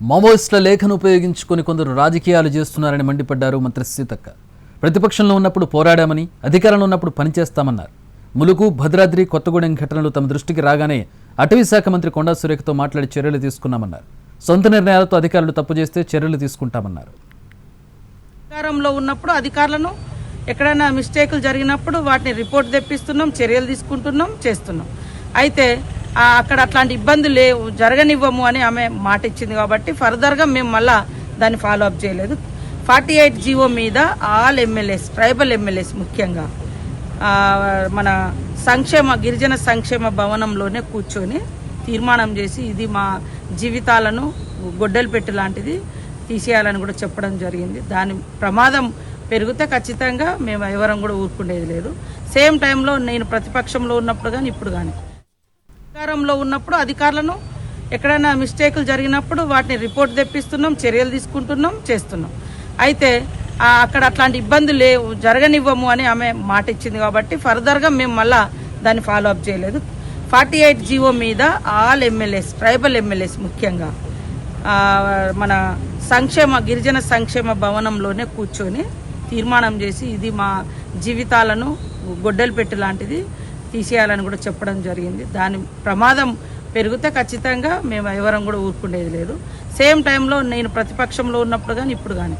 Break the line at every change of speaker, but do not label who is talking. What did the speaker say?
మావోయిస్టుల లేఖను ఉపయోగించుకొని కొందరు రాజకీయాలు చేస్తున్నారని మండిపడ్డారు మంత్రి సీతక్క. ప్రతిపక్షంలో ఉన్నప్పుడు పోరాడామని, అధికారంలో ఉన్నప్పుడు పనిచేస్తామన్నారు. ములుగు, భద్రాద్రి, కొత్తగూడెం ఘటనలు తమ దృష్టికి రాగానే అటవీ శాఖ మంత్రి కొండా సురేఖతో మాట్లాడి చర్యలు తీసుకున్నామన్నారు. సొంత నిర్ణయాలతో అధికారులు తప్పు చేస్తే చర్యలు తీసుకుంటామన్నారు.
అధికారంలో ఉన్నప్పుడు అధికారులను ఎక్కడైనా మిస్టేకులు జరిగినప్పుడు వాటిని రిపోర్ట్ తెప్పిస్తున్నాం, చర్యలు తీసుకుంటున్నాం, చేస్తున్నాం. అయితే అక్కడ అట్లాంటి ఇబ్బందులు జరగనివ్వము అని ఆమె మాట ఇచ్చింది కాబట్టి ఫర్దర్గా మేము మళ్ళా దాన్ని ఫాలో అప్ చేయలేదు. 48 జీవో మీద ఆల్ ఎమ్మెల్యేస్, ట్రైబల్ ఎమ్మెల్యేస్ ముఖ్యంగా మన గిరిజన సంక్షేమ భవనంలోనే కూర్చొని తీర్మానం చేసి ఇది మా జీవితాలను గొడ్డలు పెట్టి లాంటిది తీసేయాలని కూడా చెప్పడం జరిగింది. దాని ప్రమాదం పెరిగితే ఖచ్చితంగా మేము ఎవరం కూడా ఊరుకునేది లేదు. సేమ్ టైంలో నేను ప్రతిపక్షంలో ఉన్నప్పుడు కానీ ఇప్పుడు కానీ అధికారంలో ఉన్నప్పుడు అధికారులను ఎక్కడైనా మిస్టేకులు జరిగినప్పుడు వాటిని రిపోర్ట్ తెప్పిస్తున్నాం, చర్యలు తీసుకుంటున్నాం, చేస్తున్నాం. అయితే అక్కడ అట్లాంటి ఇబ్బందులు జరగనివ్వము అని ఆమె మాట ఇచ్చింది కాబట్టి ఫర్దర్గా మేము మళ్ళా దాన్ని ఫాలో అప్ చేయలేదు. 48 జీవో మీద ఆల్ ఎమ్మెల్యేస్, ట్రైబల్ ఎమ్మెల్యేస్ ముఖ్యంగా మన గిరిజన సంక్షేమ భవనంలోనే కూర్చొని తీర్మానం చేసి ఇది మా జీవితాలను గొడ్డలు పెట్టి లాంటిది తీసేయాలని కూడా చెప్పడం జరిగింది. దాని ప్రమాదం పెరిగితే ఖచ్చితంగా మేము ఎవరం కూడా ఊరుకునేది లేదు. సేమ్ టైంలో నేను ప్రతిపక్షంలో ఉన్నప్పుడు కానీ ఇప్పుడు కానీ